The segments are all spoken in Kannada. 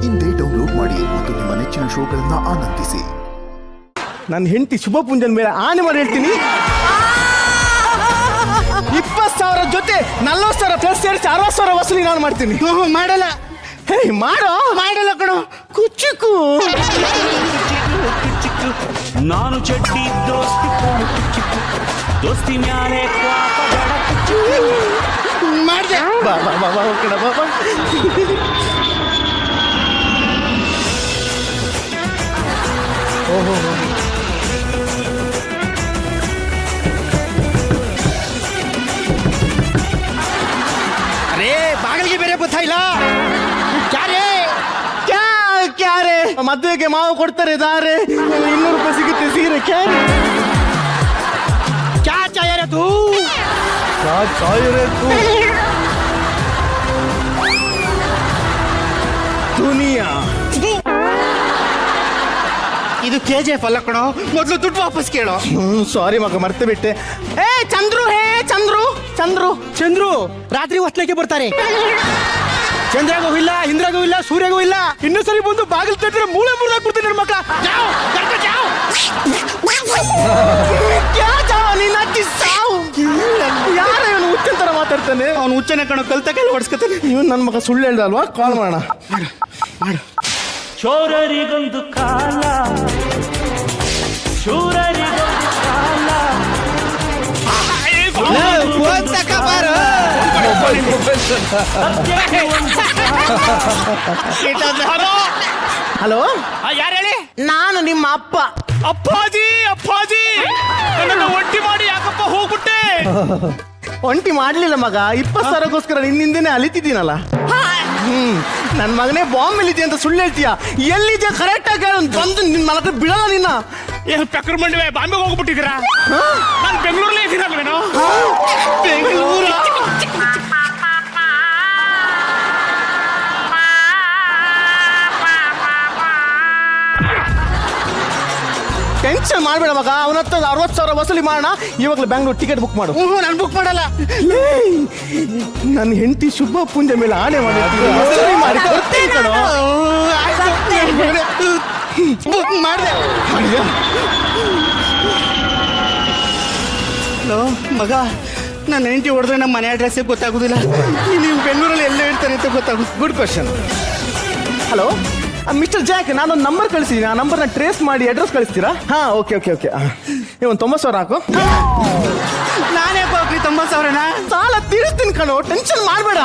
ಇಂದೇ ಡೌನ್ಲೋಡ್ ಮಾಡಿ ಮತ್ತು ನಿಮ್ಮ ನೆಚ್ಚಿನ ಶೋಗಳನ್ನ ಆನಂದಿಸಿ. ನನ್ನ ಹೆಂಡತಿ ಶುಭ ಪುಂಜನ್ ಮೇಲೆ ಆನೆ ಮಾಡಿ ಹೇಳ್ತೀನಿ. 20,000 ಜೊತೆ 40,000 ಪ್ಲಸ್ ಸೇರಿಸಿ 60,000 ವಸೂಲಿ ನಾನು ಮಾಡ್ತೀನಿ. ಮಾಡಲ್ಲ. ಹೇ ಮಾಡೋ. ಮಾಡಲ್ಲ ಕಣೋ. ಕುಚ್ಚಿಕು ನಾನು ಚಡ್ಡಿ ದೋಸ್ತಿ ದೋಸ್ತಿ ಮ್ಯಾಲೆ ಮಾಡ್ದೆ. ಬಾ ಬಾ ಬಾ ಬಾ ಕಣ ಬಾ ಬಾ. ಓಹೋ ಅರೇ ಬಾಗಿಲಿಗೆ ಬೇರೆ ಗೊತ್ತಾ ಇಲ್ಲ. ಕ್ಯಾರೆ ಮದುವೆಗೆ ಮಾವು ಕೊಡ್ತಾರೆ ದಾರೆ. 200 ರೂಪಾಯಿ ಸಿಗುತ್ತೆ ಸೀರೆ. ಕ್ಯಾರೆ ಕ್ಯಾ ಚಾಯರೆ ತೂ ದುನಿಯಾ. ಇದು KGF ಅಲ್ಲ ಕಣೋ. ಮೊದಲು ದುಡ್ಡು ವಾಪಸ್ ಕೇಳೋ. ಸಾರಿ ಮಗ ಮರ್ತೆ ಬಿಟ್ಟೆ. ಏ ಚಂದ್ರು, ಹೇ ಚಂದ್ರು. ಚಂದ್ರು ರಾತ್ರಿ ಹೊತ್ಲಕ್ಕೆ ಬರ್ತಾರೆ. ಚಂದ್ರಗೂ ಇಲ್ಲ, ಇಂದ್ರಗೂ ಇಲ್ಲ, ಸೂರ್ಯಗೂ ಇಲ್ಲ. ಇನ್ನೊಂದು ಸರಿ ಬಂದು ಬಾಗಿಲು ತಟ್ಟಿದ್ರೆ ಮೂಳೆ ಮುರಿದಾಕ್ಬಿಡ್ತೀನಿ ನನ್ನ ಮಕ್ಕಳ. ಯಾರ ಇವನು ಹುಚ್ಚಿನ ತರ ಮಾತಾಡ್ತಾನೆ. ಅವನು ಹುಚ್ಚನೆ ಕಣೋ, ಕಲ್ತ ಕೈಲಿ ಹೊಡ್ಸ್ಕೊತಾನೆ. ಇವನು ನನ್ನ ಮಗ ಸುಳ್ಳು ಹೇಳ್ದ ಅಲ್ವಾ? ಕಾಲ್ ಮಾಡೋಣ. ಚೋರರಿಗೊಂದು ಕಾಲ, ಶೂರರಿಗೊಂದು ಕಾಲ. ಹಲೋ, ಯಾರು ಹೇಳಿ? ನಾನು ನಿಮ್ಮ ಅಪ್ಪ. ಅಪ್ಪಾಜಿ ನನ್ನನ್ನು ಒಟ್ಟಿ ಮಾಡಿ ಯಾಕಪ್ಪ ಹೋಗ್ಬಿಟ್ಟೆ? ಒಂಟಿ ಮಾಡ್ಲಿಲ್ಲ ಮಗ. 20,000ಗೋಸ್ಕರ ನಿನ್ನಿಂದನೇ ಅಲಿತಿದ್ದೀನಲ್ಲ. ನನ್ನ ಮಗನೇ ಬಾಂಬ್ ಎಲ್ಲಿದೆ ಅಂತ ಸುಳ್ಳು ಹೇಳ್ತೀಯ. ಎಲ್ಲಿದೆ ಕರೆಕ್ಟ್ ಆಗಿ ಬಂದು ನಿನ್ನ ಮಲಕ ಬಿಡಲ್ಲ ನಿನ್ನ. ಏನು ಪೆಕ್ಕರ್ ಮಂಡಿವೆ ಬಾಂಬೆಗೆ ಹೋಗ್ಬಿಟ್ಟಿದ್ದೀರಾ? ನಾನು ಬೆಂಗಳೂರಲ್ಲೇ ಇದ್ದೀನಲ್ವೇನೋ. ಬೆಂಗಳೂರು ಟೆನ್ಷನ್ ಮಾಡ್ಬೇಡ ಮಗ. ಅವನ ಹತ್ರ 60,000 ವಸೂಲಿ ಮಾಡೋಣ. ಇವಾಗಲೇ ಬ್ಯಾಂಗ್ಳೂರ್ ಟಿಕೆಟ್ ಬುಕ್ ಮಾಡು. ನಾನು ಬುಕ್ ಮಾಡಲ್ಲ. ನನ್ನ ಹೆಂಡತಿ ಶುಭ ಪುಂಜ ಮೇಲೆ ಆಣೆ ಮಾಡಿ ಬುಕ್ ಮಾಡಿದೆ. ಹಲೋ ಮಗ, ನನ್ನ ಹೆಂಡತಿ ಹೊಡೆದ್ರೆ ನಮ್ಮ ಮನೆ ಅಡ್ರೆಸ್ಸೇ ಗೊತ್ತಾಗೋದಿಲ್ಲ. ನೀವು ಬೆಂಗಳೂರಲ್ಲಿ ಎಲ್ಲೇ ಇರ್ತಾರೆ ಅಂತ ಗೊತ್ತಾಗೋದು. Good question. Hello mister Jack, ನಾನೊಂದು ನಂಬರ್ ಕಳಿಸಿದ್ದೀನಿ. ಆ ನಂಬರ್ನ ಟ್ರೇಸ್ ಮಾಡಿ ಅಡ್ರೆಸ್ ಕಳಿಸ್ತೀರಾ? ಹಾಂ ಓಕೆ. ಒಂದು 90,000 ಹಾಕು. ನಾನೇ ಹೋಗ್ಲಿ 90,000ನ ಸಾಲ ತೀರಿಸ್ತೀನಿ ಕಣೋ. ಟೆನ್ಷನ್ ಮಾಡಬೇಡ.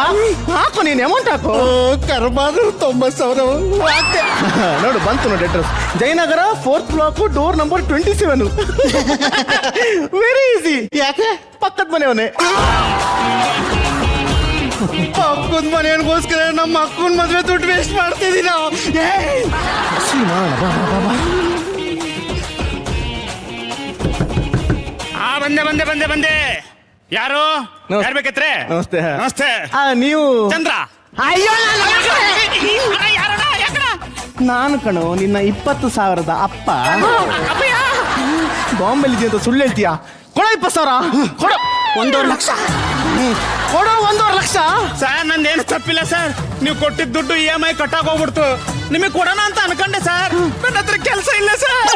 ಹಾಕು, ನೀನು ಅಮೌಂಟ್ ಹಾಕು. ಕರ್ಬಾದ್ರು 90,000 ನೋಡು ಬಂತು ನೋಡಿ address. Jayanagar 4th block, door number 27. Very easy. ಯಾಕೆ? ಪಕ್ಕದ ಮನೆಯವನೇ. ಅಕ್ಕನ ಮನೆಗೋಸ್ಕರ ನಮ್ಮ ಅಕ್ಕನ ಮದುವೆ ದುಡ್ಡು ವೇಸ್ಟ್ ಮಾಡ್ತಿದ್ದೀವಿ ನಾವು. ಬಂದೆ. ಯಾರು ಬೇಕತ್ರೆ? ನಮಸ್ತೆ. ನೀವು ಚಂದ್ರ? ಅಯ್ಯೋ ನಾನು ಕಣೋ, ನಿನ್ನ 20,000ದ ಅಪ್ಪ. ಬಾಂಬೆಲಿದೆ ಅಂತ ಸುಳ್ಳು ಹೇಳ್ತೀಯಾ? ಕೊಡೋ 20,000. ಕೊಡೋ 1.5 ಲಕ್ಷ. ಕೊಡೋ 1.5 ಲಕ್ಷ. ಸರ್ ನಂದೇನು ತಪ್ಪಿಲ್ಲ ಸರ್. ನೀವು ಕೊಟ್ಟಿದ್ದ ದುಡ್ಡು EMI ಕಟ್ಟಾಗ ಹೋಗ್ಬಿಡ್ತು. ನಿಮಗೆ ಕೊಡೋಣ ಅಂತ ಅನ್ಕೊಂಡೆ ಸರ್. ನನ್ನ ಹತ್ರ ಕೆಲಸ ಇಲ್ಲ ಸರ್.